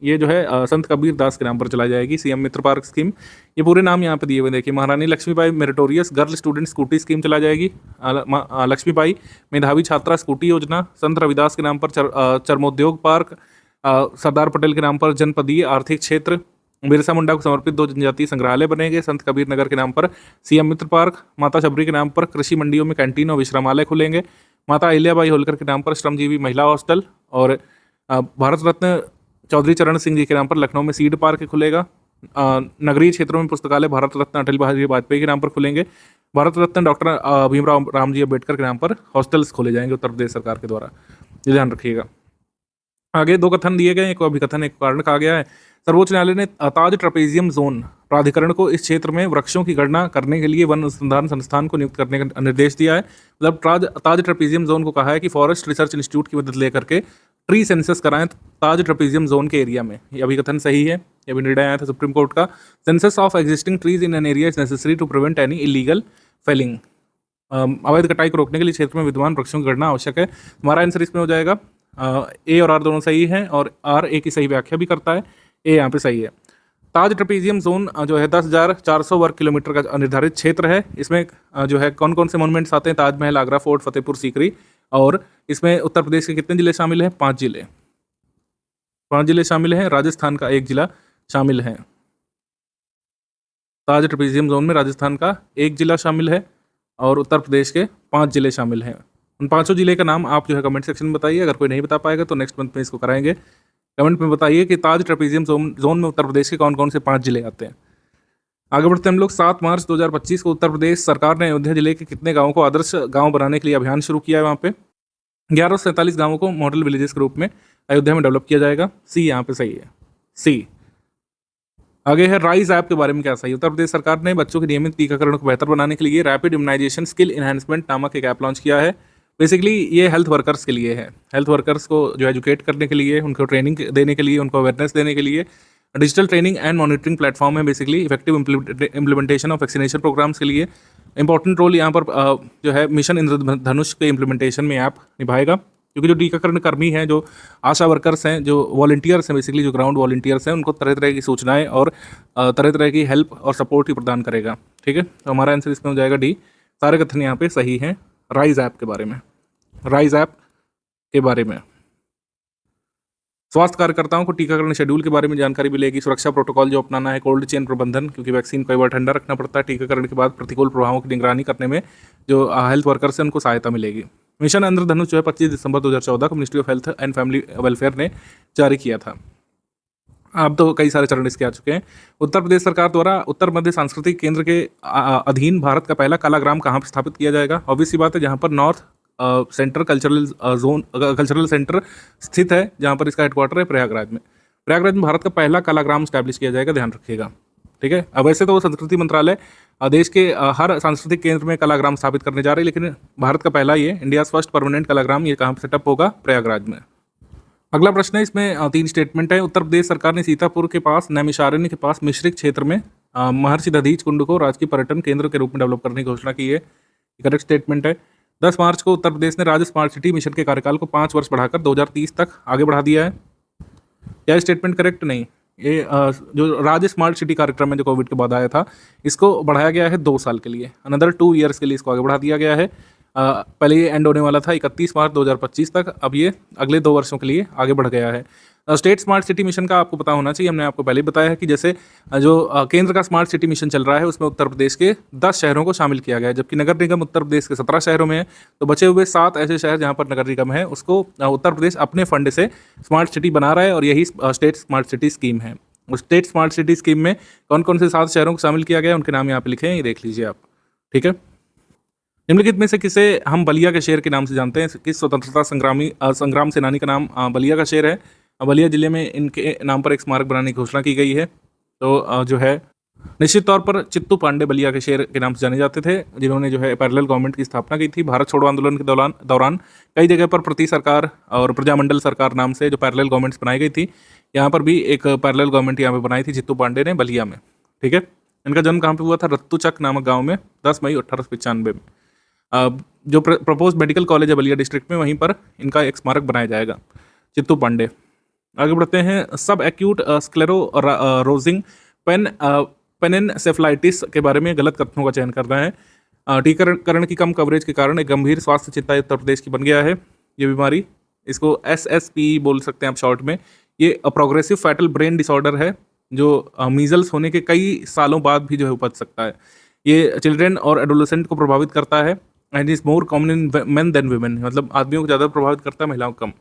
ये जो है संत कबीर दास के नाम पर चलाई जाएगी सीएम मित्र पार्क स्कीम। ये पूरे नाम यहाँ पे दिए हुए देखिए। Maharani Lakshmibai meritorious girl student Scooty scheme चलाई जाएगी। लक्ष्मीबाई मेधावी छात्रा स्कूटी योजना। संत रविदास के नाम पर चर्मोद्योग पार्क। सरदार पटेल के नाम पर जनपदीय आर्थिक क्षेत्र। बिरसा मुंडा को समर्पित 2 जनजातीय संग्रहालय बनेंगे संत कबीर नगर के नाम पर सीएम मित्र पार्क। माता शबरी के नाम पर कृषि मंडियों में कैंटीन और विश्रामालय खुलेंगे। माता अहिल्याबाई होलकर के नाम पर श्रमजीवी महिला हॉस्टल। और भारत रत्न चौधरी चरण सिंह जी के नाम पर लखनऊ में सीड पार्क खुलेगा। नगरीय क्षेत्रों में पुस्तकालय भारत रत्न अटल बिहारी वाजपेयी के नाम पर खुलेंगे। भारत रत्न डॉक्टर भीमराव रामजी अम्बेडकर के नाम पर हॉस्टल्स खोले जाएंगे उत्तर प्रदेश सरकार के द्वारा। ये ध्यान रखिएगा। आगे 2 कथन दिए गए, एक अभिकथन एक कारण कहा गया है। सर्वोच्च न्यायालय ने ताज ट्रेपेजियम जोन प्राधिकरण को इस क्षेत्र में वृक्षों की गणना करने के लिए वन अनुसंधान संस्थान को नियुक्त करने का निर्देश दिया है। मतलब ताज ट्रेपेजियम जोन को कहा है कि फॉरेस्ट रिसर्च इंस्टीट्यूट की मदद लेकर के ट्री सेंसस कराएं ताज ट्रेपेजियम जोन के एरिया में। ये अभिकथन सही है। ये भी निर्णय आया था सुप्रीम कोर्ट का। Census of existing trees in an area is necessary to prevent any illegal felling. अवैध कटाई को रोकने के लिए क्षेत्र में विद्यमान वृक्षों की गणना आवश्यक है। हमारा आंसर इसमें हो जाएगा ए और आर दोनों सही है, और आर ए की सही व्याख्या भी करता है। ए यहाँ पे सही है। ताज ट्रेपेजियम जोन जो है 10,400 वर्ग किलोमीटर का निर्धारित क्षेत्र है। इसमें जो है कौन कौन से मोन्यूमेंट्स आते हैं? ताजमहल, आगरा फोर्ट, फतेहपुर सीकरी। और इसमें उत्तर प्रदेश के कितने जिले शामिल हैं? 5 जिले। 5 जिले शामिल हैं, राजस्थान का 1 जिला शामिल है। ताज ट्रेपेजियम जोन में राजस्थान का 1 जिला शामिल है और उत्तर प्रदेश के 5 जिले शामिल हैं। उन पाँचों जिले का नाम आप जो है कमेंट सेक्शन में बताइए। अगर कोई नहीं बता पाएगा तो नेक्स्ट मंथ में इसको कराएंगे। कमेंट में बताइए कि ताज ट्रेपेजियम जोन में उत्तर प्रदेश के कौन कौन से 5 जिले आते हैं। आगे बढ़ते हैं हम लोग। 7 मार्च 2025 को उत्तर प्रदेश सरकार ने अयोध्या जिले के कितने गाँवों को आदर्श गाँव बनाने के लिए अभियान शुरू किया है? वहाँ पे 1147 गाँवों को मॉडल विलेजेस के रूप में अयोध्या में डेवलप किया जाएगा। सी यहाँ पे सही है, सी। आगे है राइज ऐप के बारे में क्या सही है? उत्तर प्रदेश सरकार ने बच्चों के नियमित टीकाकरण को बेहतर बनाने के लिए रैपिड इम्यूनाइजेशन स्किल इन्हांसमेंट नामक एक ऐप लॉन्च किया है। बेसिकली ये हेल्थ वर्कर्स के लिए है। हेल्थ वर्कर्स को जो एजुकेट करने के लिए, उनको ट्रेनिंग देने के लिए, उनको अवेयरनेस देने के लिए digital training and monitoring platform है। Basically effective implementation of vaccination programs के लिए इंपॉर्टेंट रोल यहाँ पर जो है मिशन इंद्रधनुष के इम्प्लीमेंटेशन में ऐप निभाएगा। क्योंकि जो टीकाकरण कर्मी हैं, जो आशा वर्कर्स हैं, जो वॉलंटियर्स हैं, बेसिकली जो ग्राउंड वॉलंटियर्स हैं, उनको तरह तरह की सूचनाएं और तरह तरह की हेल्प और सपोर्ट ही प्रदान करेगा। ठीक है, तो हमारा आंसर इसमें हो जाएगा डी। सारे कथन यहाँ पे सही हैं राइज ऐप के बारे में। राइज ऐप के बारे में स्वास्थ्य कार्यकर्ताओं को टीकाकरण शेड्यूल के बारे में जानकारी मिलेगी। सुरक्षा प्रोटोकॉल जो अपनाना है, कोल्ड चेन प्रबंधन, क्योंकि वैक्सीन कई बार ठंडा रखना पड़ता है। टीकाकरण के बाद प्रतिकूल प्रभावों की निगरानी करने में जो हेल्थ वर्कर्स हैं उनको सहायता मिलेगी। मिशन इंद्रधनुष जो है 25 दिसंबर 2014 को ministry of health and family welfare ने जारी किया था। अब तो कई सारे चरण इसके आ चुके हैं। उत्तर प्रदेश सरकार द्वारा उत्तर मध्य सांस्कृतिक केंद्र के अधीन भारत का पहला कालाग्राम कहाँ पर स्थापित किया जाएगा? ऑब्वियस सी बात है, जहाँ पर नॉर्थ सेंटर कल्चरल सेंटर स्थित है, जहाँ पर इसका हेडक्वार्टर है प्रयागराज में। प्रयागराज में भारत का पहला कालाग्राम स्टैब्लिश किया जाएगा, ध्यान रखिएगा। ठीक है, अब वैसे तो संस्कृति मंत्रालय देश के हर सांस्कृतिक केंद्र में कलाग्राम स्थापित करने जा रहे हैं, लेकिन भारत का पहला ये इंडिया फर्स्ट परमानेंट कलाग्राम ये कहाँ पर सेटअप होगा? प्रयागराज में। अगला प्रश्न है, इसमें 3 स्टेटमेंट है। उत्तर प्रदेश सरकार ने सीतापुर के पास नैमिषारण्य के पास मिश्रिक क्षेत्र में महर्षि दधीच कुंड को राजकीय पर्यटन केंद्र के रूप में डेवलप करने की घोषणा की है। करेक्ट स्टेटमेंट है। 10 मार्च को उत्तर प्रदेश ने राज्य स्मार्ट सिटी मिशन के कार्यकाल को 5 वर्ष बढ़ाकर 2030 तक आगे बढ़ा दिया है। क्या स्टेटमेंट करेक्ट? नहीं। ये जो राज्य स्मार्ट सिटी कार्यक्रम है जो कोविड के बाद आया था, इसको बढ़ाया गया है 2 साल के लिए, अनदर 2 ईयर्स के लिए इसको आगे बढ़ा दिया गया है। पहले ये एंड होने वाला था 31 मार्च 2025 तक, अब ये अगले 2 वर्षों के लिए आगे बढ़ गया है। स्टेट स्मार्ट सिटी मिशन का आपको पता होना चाहिए, हमने आपको पहले ही बताया है कि जैसे जो केंद्र का स्मार्ट सिटी मिशन चल रहा है उसमें उत्तर प्रदेश के 10 शहरों को शामिल किया गया है, जबकि नगर निगम उत्तर प्रदेश के 17 शहरों में है। तो बचे हुए 7 ऐसे शहर जहाँ पर नगर निगम है, उसको उत्तर प्रदेश अपने फंड से स्मार्ट सिटी बना रहा है और यही स्टेट स्मार्ट सिटी स्कीम है। उस स्टेट स्मार्ट सिटी स्कीम में कौन कौन से 7 शहरों को शामिल किया गया है, उनके नाम यहाँ पे लिखे हैं, ये देख लीजिए आप। ठीक है, निम्नलिखित में से किसे हम बलिया के शेर के नाम से जानते हैं? किस स्वतंत्रता संग्राम सेनानी का नाम बलिया का शेर है? बलिया जिले में इनके नाम पर एक स्मारक बनाने की घोषणा की गई है। तो जो है निश्चित तौर पर चित्तू पांडे बलिया के शेर के नाम से जाने जाते थे, जिन्होंने जो है पैरेलल गवर्नमेंट की स्थापना की थी। भारत छोड़ो आंदोलन के दौरान कई जगह पर प्रति सरकार और प्रजामंडल सरकार नाम से जो पैरेलल गवर्नमेंट्स बनाई गई थी, यहाँ पर भी एक पैरेलल गवर्नमेंट यहाँ पे बनाई थी चित्तू पांडे ने बलिया में। ठीक है, इनका जन्म कहाँ पे हुआ था? रत्तूचक नामक गाँव में 10 मई 1895 में। जो प्रपोज मेडिकल कॉलेज है बलिया डिस्ट्रिक्ट में, वहीं पर इनका एक स्मारक बनाया जाएगा, चित्तू पांडे। आगे बढ़ते हैं। सब एक्यूट स्क्लेरोसिस पेनिनसेफलाइटिस के बारे में गलत कथनों का चयन करना है। टीकाकरण की कम कवरेज के कारण एक गंभीर स्वास्थ्य चिंता उत्तर प्रदेश की बन गया है ये बीमारी। इसको SSP बोल सकते हैं आप शॉर्ट में। ये प्रोग्रेसिव फैटल ब्रेन डिसऑर्डर है जो मीजल्स होने के कई सालों बाद भी जो है उपज सकता है। ये चिल्ड्रेन और एडोलेसेंट को प्रभावित करता है and is more common in men than women, मतलब आदमियों को ज़्यादा प्रभावित करता है, महिलाओं को कम।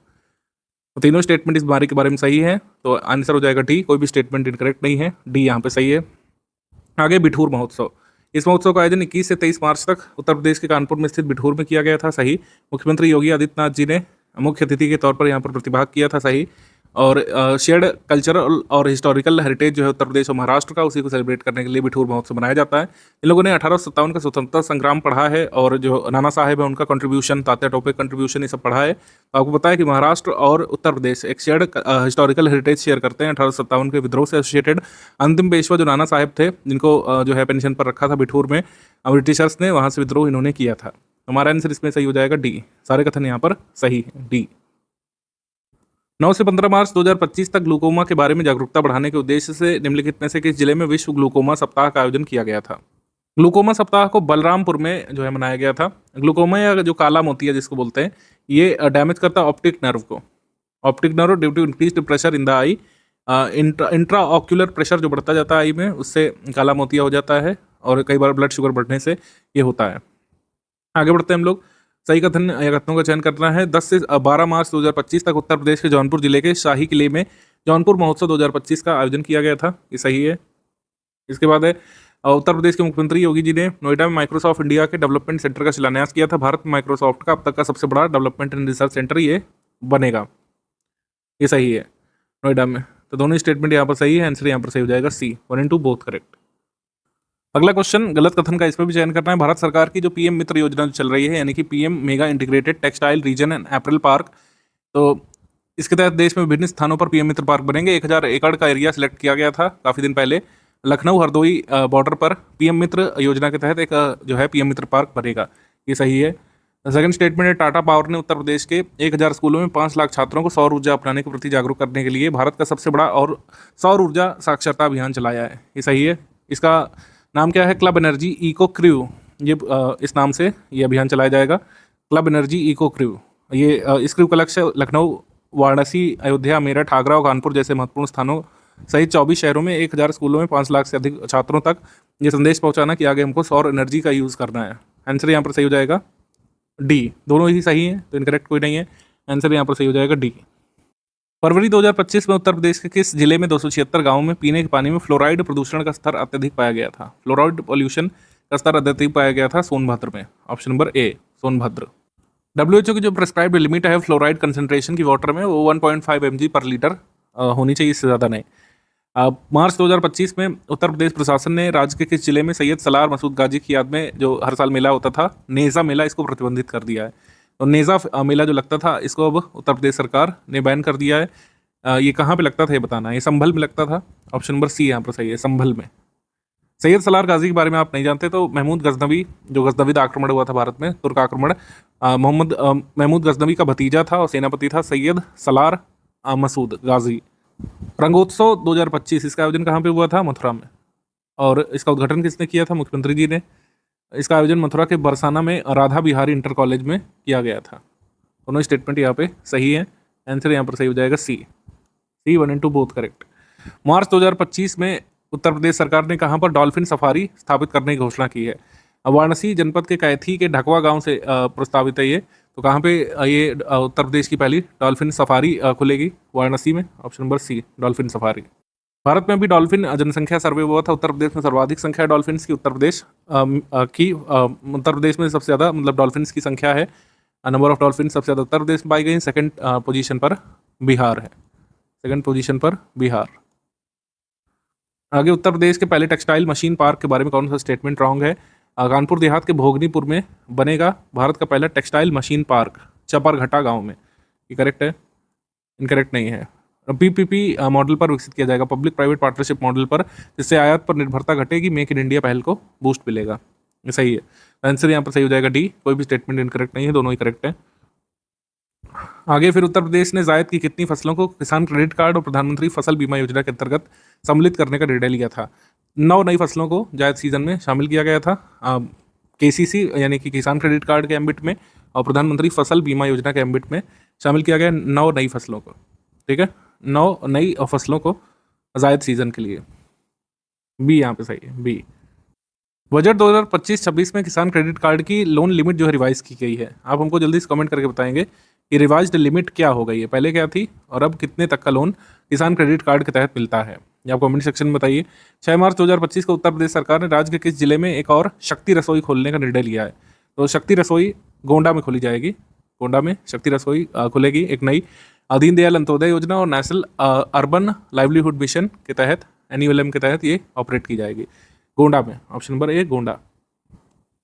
तो तीनों स्टेटमेंट इस बीमारी के बारे में सही है, तो आंसर हो जाएगा डी। कोई भी स्टेटमेंट इनकरेक्ट नहीं है, डी यहाँ पे सही है। आगे बिठूर महोत्सव। इस महोत्सव का आयोजन 21 से 23 मार्च तक उत्तर प्रदेश के कानपुर में स्थित बिठूर में किया गया था, सही। मुख्यमंत्री योगी आदित्यनाथ जी ने मुख्य अतिथि के तौर पर यहाँ पर प्रतिभाग किया था, सही। और शेयर्ड कल्चरल और हिस्टोरिकल हेरिटेज जो है उत्तर प्रदेश और महाराष्ट्र का, उसी को सेलिब्रेट करने के लिए बिठूर महोत्सव मनाया जाता है। इन लोगों ने 1857 का स्वतंत्रता संग्राम पढ़ा है और जो नाना साहेब है उनका कंट्रीब्यूशन, तात्या टोपे कंट्रीब्यूशन, ये सब पढ़ा है। तो आपको पता है कि महाराष्ट्र और उत्तर प्रदेश एक शेयर्ड हिस्टोरिकल हेरिटेज शेयर करते हैं 1857 के विद्रोह से एसोसिएटेड। अंतिम पेशवा जो नाना साहेब थे, जिनको जो है पेंशन पर रखा था बिठूर में ब्रिटिशर्स ने, वहाँ से विद्रोह इन्होंने किया था। हमारा आंसर इसमें सही हो जाएगा डी। सारे कथन यहाँ पर सही है, डी। 9 से 15 मार्च 2025 तक ग्लूकोमा के बारे में जागरूकता बढ़ाने के उद्देश्य से निम्नलिखित में से किस जिले में विश्व ग्लूकोमा सप्ताह का आयोजन किया गया था? ग्लूकोमा सप्ताह को बलरामपुर में जो है मनाया गया था। ग्लूकोमा या जो काला मोतिया जिसको बोलते हैं, ये डैमेज करता है ऑप्टिक नर्व को। Optic nerve due to increased pressure in the eye, intra ocular pressure जो बढ़ता जाता है आई में, उससे काला मोतिया हो जाता है और कई बार ब्लड शुगर बढ़ने से ये होता है। आगे बढ़ते हैं हम लोग। सही कथन या कथनों का चयन करना है। 10 से 12 मार्च 2025 तक उत्तर प्रदेश के जौनपुर जिले के शाही किले में जौनपुर महोत्सव 2025 का आयोजन किया गया था। ये सही है। इसके बाद है उत्तर प्रदेश के मुख्यमंत्री योगी जी ने नोएडा में माइक्रोसॉफ्ट इंडिया के डेवलपमेंट सेंटर का शिलान्यास किया था। भारत में माइक्रोसॉफ्ट का अब तक का सबसे बड़ा डेवलपमेंट एंड रिसर्च सेंटर ये बनेगा। ये सही है, नोएडा में। तो दोनों स्टेटमेंट यहाँ पर सही है, आंसर यहाँ पर सही हो जाएगा सी, 1 and 2 बोथ करेक्ट। अगला क्वेश्चन गलत कथन का, इसमें भी चयन करना है। भारत सरकार की जो पीएम मित्र योजना जो चल रही है, यानी कि PM mega integrated textile reason and apparel park, तो इसके तहत देश में विभिन्न स्थानों पर पीएम मित्र पार्क बनेंगे। 1000 एकड़ का एरिया सिलेक्ट किया गया था काफ़ी दिन पहले। लखनऊ हरदोई बॉर्डर पर पीएम मित्र योजना के तहत एक जो है पीएम मित्र पार्क बनेगा। ये सही है। सेकंड स्टेटमेंट है, टाटा पावर ने उत्तर प्रदेश के 1000 स्कूलों में 5 लाख छात्रों को सौर ऊर्जा अपनाने के प्रति जागरूक करने के लिए भारत का सबसे बड़ा और सौर ऊर्जा साक्षरता अभियान चलाया है। ये सही है। इसका नाम क्या है? Club energy eco crew. ये इस नाम से ये अभियान चलाया जाएगा, क्लब एनर्जी इको क्रू। ये इस क्रू का लक्ष्य लखनऊ, वाराणसी, अयोध्या, मेरठ, आगरा और कानपुर जैसे महत्वपूर्ण स्थानों सहित 24 शहरों में 1000 स्कूलों में 5 लाख से अधिक छात्रों तक ये संदेश पहुंचाना कि आगे हमको सौर एनर्जी का यूज़ करना है। आंसर यहाँ पर सही हो जाएगा डी। दोनों ही सही हैं, तो इनकरेक्ट कोई नहीं है। आंसर यहाँ पर सही हो जाएगा डी। फरवरी 2025 में उत्तर प्रदेश के किस जिले में 276 गांवों में पीने के पानी में फ्लोराइड प्रदूषण का स्तर अत्यधिक पाया गया था? फ्लोराइड पॉल्यूशन का स्तर अत्यधिक पाया गया था सोनभद्र में। Option number A, Sonbhadra. WHO की जो प्रेस्क्राइब्ड लिमिट है फ्लोराइड कंसंट्रेशन की वाटर में, वो 1.5 mg पर लीटर होनी चाहिए, इससे ज़्यादा नहीं। मार्च 2025 में उत्तर प्रदेश प्रशासन ने राज्य के किस जिले में सैयद सलार मसूद गाजी की याद में जो हर साल मेला होता था, नेज़ा मेला, इसको प्रतिबंधित कर दिया है। तो नेज़ा मेला जो लगता था, इसको अब उत्तर प्रदेश सरकार ने बैन कर दिया है। ये कहाँ पे लगता था ये बताना है। ये संभल में लगता था। ऑप्शन नंबर सी यहाँ पर सही है, संभल में। सैयद सलार गाजी के बारे में आप नहीं जानते तो महमूद गजनवी, जो गजनवीद आक्रमण हुआ था भारत में, तुर्क आक्रमण, महमूद गजनवी का भतीजा था और सेनापति था सैयद सलार मसूद गाजी। रंगोत्सव 2025 इसका आयोजन कहाँ पे हुआ था? मथुरा में। और इसका उद्घाटन किसने किया था? मुख्यमंत्री जी ने। इसका आयोजन मथुरा के बरसाना में राधा बिहारी इंटर कॉलेज में किया गया था। दोनों स्टेटमेंट यहाँ पे सही है। आंसर यहाँ पर सही हो जाएगा सी, 1 and 2 बोथ करेक्ट। मार्च 2025 में उत्तर प्रदेश सरकार ने कहाँ पर डॉल्फिन सफारी स्थापित करने की घोषणा की है? वाराणसी जनपद के कैथी के ढकवा गांव से प्रस्तावित है ये। तो कहाँ पे ये उत्तर प्रदेश की पहली डॉल्फिन सफारी खुलेगी? वाराणसी में। Option number C, dolphin safari. Bharat में भी डॉल्फिन जनसंख्या सर्वे हुआ था। उत्तर प्रदेश में सर्वाधिक संख्या डॉल्फिन की उत्तर प्रदेश में सबसे ज़्यादा मतलब डॉल्फिन की संख्या है, नंबर ऑफ डॉल्फिन सबसे ज़्यादा उत्तर प्रदेश में पाई गई। सेकंड पोजीशन पर बिहार है, सेकंड पोजीशन पर बिहार। आगे, उत्तर प्रदेश के पहले टेक्सटाइल मशीन पार्क के बारे में कौन सा स्टेटमेंट रॉन्ग है? कानपुर देहात के भोगनीपुर में बनेगा भारत का पहला टेक्सटाइल मशीन पार्क, चपरघटा गांव में। ये करेक्ट है? इनकरेक्ट नहीं है। PPP मॉडल पर विकसित किया जाएगा, पब्लिक प्राइवेट पार्टनरशिप मॉडल पर, जिससे आयात पर निर्भरता घटेगी, मेक इन इंडिया पहल को बूस्ट मिलेगा। ये सही है। आंसर यहाँ पर सही हो जाएगा डी। कोई भी स्टेटमेंट इनकरेक्ट नहीं है, दोनों ही करेक्ट है। आगे फिर उत्तर प्रदेश ने जायद की कितनी फसलों को किसान क्रेडिट कार्ड और प्रधानमंत्री फसल बीमा योजना के अंतर्गत सम्मिलित करने का निर्णय लिया था? 9 नई फसलों को जायद सीजन में शामिल किया गया था KCC यानी कि किसान क्रेडिट कार्ड के एम्बिट में, और प्रधानमंत्री फसल बीमा योजना के एम्बिट में शामिल किया गया 9 नई फसलों को। ठीक है, 9 नई फसलों को जायद सीजन के लिए। बी यहाँ पे सही है, बी। बजट 2025-26 में किसान क्रेडिट कार्ड की लोन लिमिट जो है रिवाइज की गई है। आप हमको जल्दी से कमेंट करके बताएंगे कि रिवाइज्ड लिमिट क्या हो गई है, पहले क्या थी और अब कितने तक का लोन किसान क्रेडिट कार्ड के तहत मिलता है, ये आप कमेंट सेक्शन में बताइए। 6 मार्च 2025 को उत्तर प्रदेश सरकार ने राज्य के किस जिले में एक और शक्ति रसोई खोलने का निर्णय लिया है? तो शक्ति रसोई गोंडा में खोली जाएगी। गोंडा में शक्ति रसोई खुलेगी, एक नई दीनदयाल अंत्योदय योजना और नेशनल अर्बन लाइवलीहुड मिशन के तहत, NULM के तहत ये ऑपरेट की जाएगी गोंडा में। Option number A, Gonda.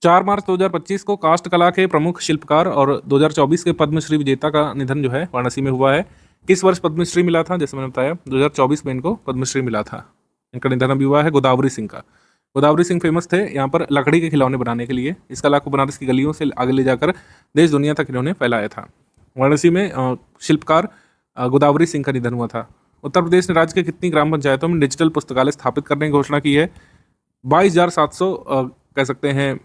4 मार्च 2025 को काष्ठ कला के प्रमुख शिल्पकार और 2024 के पद्मश्री विजेता का निधन जो है वाराणसी में हुआ है। किस वर्ष पद्मश्री मिला था? जैसे मैंने बताया 2024 में इनको पद्मश्री मिला था। इनका निधन अभी हुआ है गोदावरी सिंह का। गोदावरी सिंह फेमस थे यहाँ पर लकड़ी के खिलौने बनाने के लिए। इस कला को बनारस की गलियों से आगे ले जाकर देश दुनिया तक इन्होंने फैलाया था। वाराणसी में शिल्पकार गोदावरी सिंह का निधन हुआ था। उत्तर प्रदेश ने राज्य के कितनी ग्राम पंचायतों में डिजिटल पुस्तकालय स्थापित करने की घोषणा की है? 22,700 कह सकते हैं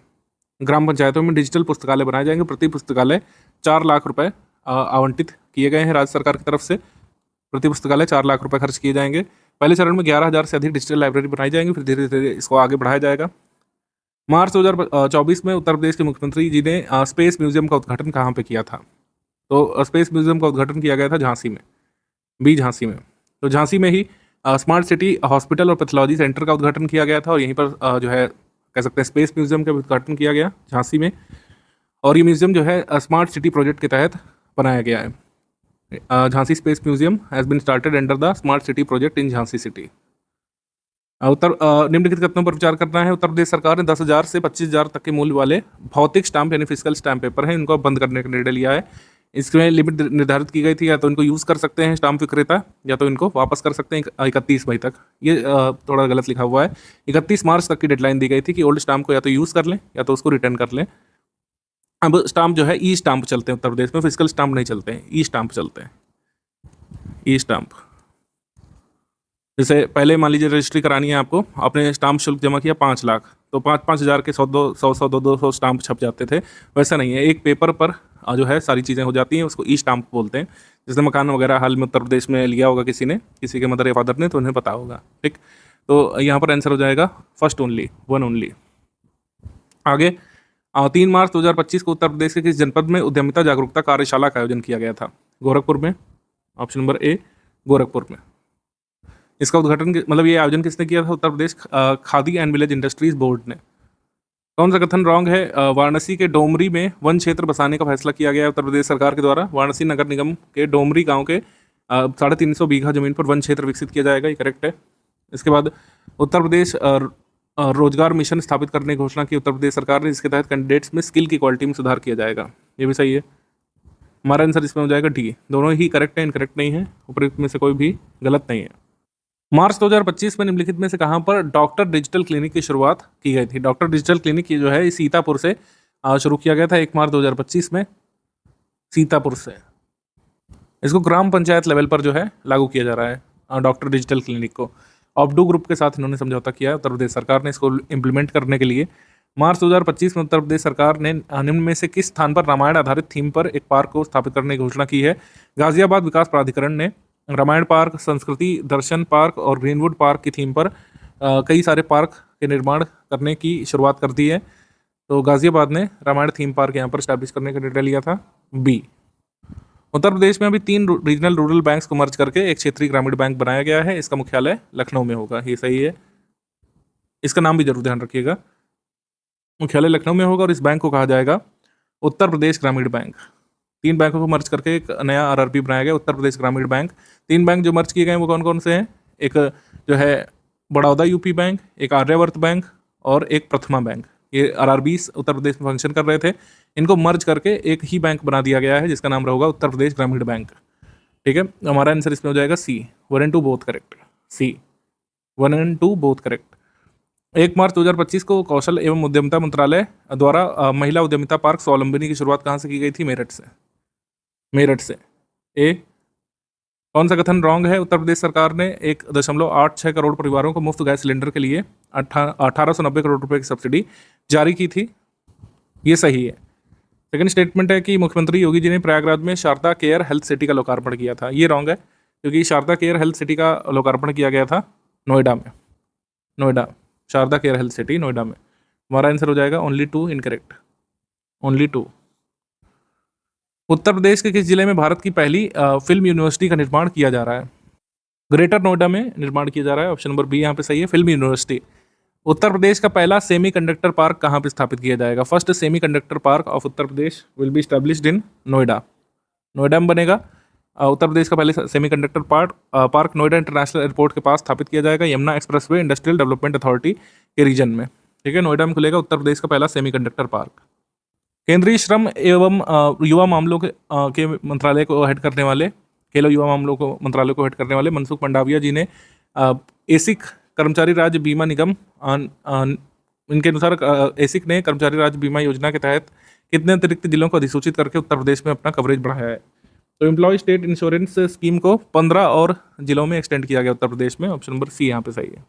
ग्राम पंचायतों में डिजिटल पुस्तकालय बनाए जाएंगे। प्रति पुस्तकालय 4 लाख रुपए आवंटित किए गए हैं राज्य सरकार की तरफ से। प्रति पुस्तकालय 4 लाख रुपए खर्च किए जाएंगे। पहले चरण में 11,000 से अधिक डिजिटल लाइब्रेरी बनाई जाएंगी, फिर धीरे धीरे इसको आगे बढ़ाया जाएगा। मार्च 2024 में उत्तर प्रदेश के मुख्यमंत्री जी ने स्पेस म्यूजियम का उद्घाटन कहाँ पे किया था? तो स्पेस म्यूजियम का उद्घाटन किया गया था झांसी में, झांसी में। तो झांसी में ही स्मार्ट सिटी हॉस्पिटल और पैथोलॉजी सेंटर का उद्घाटन किया गया था, और यहीं पर जो है कह सकते हैं स्पेस म्यूजियम का उद्घाटन किया गया झांसी में। और ये म्यूजियम जो है स्मार्ट सिटी प्रोजेक्ट के तहत बनाया गया है। Jhansi space museum has been started under the smart city project in Jhansi city. निम्नलिखित कथनों पर विचार करना है। उत्तर प्रदेश सरकार ने 10,000 से 25,000 तक के मूल्य वाले भौतिक स्टाम्प यानी फिजिकल स्टाम्प पेपर हैं, इनको बंद करने का निर्णय लिया है। इसमें लिमिट निर्धारित की गई थी, या तो इनको यूज़ कर सकते हैं स्टाम्प विक्रेता, या तो इनको वापस कर सकते हैं 31 मई तक। ये थोड़ा गलत लिखा हुआ है, 31 मार्च तक की डेडलाइन दी गई थी कि ओल्ड स्टाम्प को या तो यूज़ कर लें या तो उसको रिटर्न कर लें। अब स्टाम्प जो है ई स्टाम्प चलते हैं उत्तर प्रदेश में, फिजिकल स्टाम्प नहीं चलते हैं, ई स्टाम्प चलते हैं। ई स्टाम्प जैसे पहले मान लीजिए रजिस्ट्री करानी है आपको, आपने स्टाम्प शुल्क जमा किया 5 लाख, तो 5,000 के 100-200 स्टाम्प छप जाते थे। वैसा नहीं है, एक पेपर पर जो है सारी चीज़ें हो जाती हैं, उसको ई स्टाम्प बोलते हैं। जैसे मकान वगैरह हाल में उत्तर प्रदेश में लिया होगा किसी ने, किसी के मदर या फादर ने, तो उन्हें पता होगा। ठीक, तो यहाँ पर आंसर हो जाएगा फर्स्ट ओनली, वन ओनली। आगे 3 मार्च 2025 को उत्तर प्रदेश के किस जनपद में उद्यमिता जागरूकता कार्यशाला का आयोजन किया गया था? गोरखपुर में, ऑप्शन नंबर ए गोरखपुर में। इसका उद्घाटन मतलब ये आयोजन किसने किया था? Uttar Pradesh Khadi and village industries board ने। कौन सा कथन रॉन्ग है? वाराणसी के डोमरी में वन क्षेत्र बसाने का फैसला किया गया है उत्तर प्रदेश सरकार के द्वारा। वाराणसी नगर निगम के डोमरी गांव के 350 बीघा जमीन पर वन क्षेत्र विकसित किया जाएगा, ये करेक्ट है। इसके बाद उत्तर प्रदेश रोजगार मिशन स्थापित करने की घोषणा की उत्तर प्रदेश सरकार ने, जिसके तहत कैंडिडेट्स में स्किल की क्वालिटी में सुधार किया जाएगा, ये भी सही है। हमारा आंसर इसमें हो जाएगा डी, दोनों ही करेक्ट है, इनकरेक्ट नहीं है, उपरोक्त में से कोई भी गलत नहीं है। मार्च 2025 में निम्नलिखित में से कहाँ पर डॉक्टर डिजिटल क्लिनिक की शुरुआत की गई थी? डॉक्टर डिजिटल क्लिनिक की जो है सीतापुर से शुरू किया गया था 1 मार्च 2025 में, सीतापुर से। इसको ग्राम पंचायत लेवल पर जो है लागू किया जा रहा है डॉक्टर डिजिटल क्लिनिक को। ऑब्डू ग्रुप के साथ इन्होंने समझौता किया है उत्तर प्रदेश सरकार ने इसको इम्प्लीमेंट करने के लिए। मार्च 2025 में उत्तर प्रदेश सरकार ने निम्न में से किस स्थान पर रामायण आधारित थीम पर एक पार्क को स्थापित करने की घोषणा की है? गाजियाबाद विकास प्राधिकरण ने रामायण पार्क, संस्कृति दर्शन पार्क और ग्रीनवुड पार्क की थीम पर कई सारे पार्क के निर्माण करने की शुरुआत कर दी है। तो गाजियाबाद ने रामायण थीम पार्क यहाँ पर स्टैब्लिश करने का निर्णय लिया था, बी। उत्तर प्रदेश में अभी 3 रीजनल रूरल बैंक्स को मर्ज करके एक क्षेत्रीय ग्रामीण बैंक बनाया गया है। इसका मुख्यालय लखनऊ में होगा, ये सही है। इसका नाम भी जरूर ध्यान रखिएगा, मुख्यालय लखनऊ में होगा और इस बैंक को कहा जाएगा उत्तर प्रदेश ग्रामीण बैंक। 3 बैंकों को मर्ज करके एक नया आरआरबी बनाया गया, उत्तर प्रदेश ग्रामीण बैंक। 3 बैंक जो मर्ज किए गए हैं वो कौन कौन से हैं? एक जो है बड़ौदा यूपी बैंक, एक आर्यावर्त बैंक और एक प्रथमा बैंक। ये आरआरबीस उत्तर प्रदेश में फंक्शन कर रहे थे, इनको मर्ज करके एक ही बैंक बना दिया गया है जिसका नाम रहेगा उत्तर प्रदेश ग्रामीण बैंक। ठीक है, हमारा आंसर इसमें हो जाएगा C, 1 and 2 both correct. C, 1 and 2 both correct. 1 March 2025 को कौशल एवं उद्यमिता मंत्रालय द्वारा महिला उद्यमिता पार्क स्वावलंबनी की शुरुआत कहाँ से की गई थी? मेरठ से। मेरठ से। ए। कौन सा कथन रॉन्ग है? उत्तर प्रदेश सरकार ने 1.86 करोड़ परिवारों को मुफ्त गैस सिलेंडर के लिए 1890 करोड़ रुपए की सब्सिडी जारी की थी, ये सही है। सेकंड स्टेटमेंट है कि मुख्यमंत्री योगी जी ने प्रयागराज में शारदा केयर हेल्थ सिटी का लोकार्पण किया था, ये रॉन्ग है, क्योंकि शारदा केयर हेल्थ सिटी का लोकार्पण किया गया था नोएडा में। Noida, Sharda care health city Noida में। हमारा आंसर हो जाएगा only 2 incorrect, only 2। Uttar Pradesh के किस जिले में भारत की पहली फिल्म यूनिवर्सिटी का निर्माण किया जा रहा है? ग्रेटर नोएडा में निर्माण किया जा रहा है, ऑप्शन नंबर बी यहाँ पे सही है, फिल्म यूनिवर्सिटी। उत्तर प्रदेश का पहला सेमीकंडक्टर पार्क कहाँ पे स्थापित किया जाएगा? First semiconductor park of Uttar Pradesh will be established in Noida. Noida में बनेगा। उत्तर प्रदेश का पहले semiconductor park Noida international airport के पास स्थापित किया जाएगा, Yamuna expressway industrial development authority के रीजन में। ठीक है, नोएडा में खुलेगा उत्तर प्रदेश का पहला सेमीकंडक्टर पार्क। केंद्रीय श्रम एवं युवा मामलों के मंत्रालय को हेड करने वाले, खेलो युवा मामलों को मंत्रालय को हेड करने वाले मनसुख मंडाविया जी ने एसिक कर्मचारी राज्य बीमा निगम इनके अनुसार एसिक ने कर्मचारी राज्य बीमा योजना के तहत कितने अतिरिक्त जिलों को अधिसूचित करके उत्तर प्रदेश में अपना कवरेज बढ़ाया है? तो एम्प्लॉय स्टेट इंश्योरेंस स्कीम को 15 और जिलों में एक्सटेंड किया गया उत्तर प्रदेश में, ऑप्शन नंबर सी यहाँ पे सही है।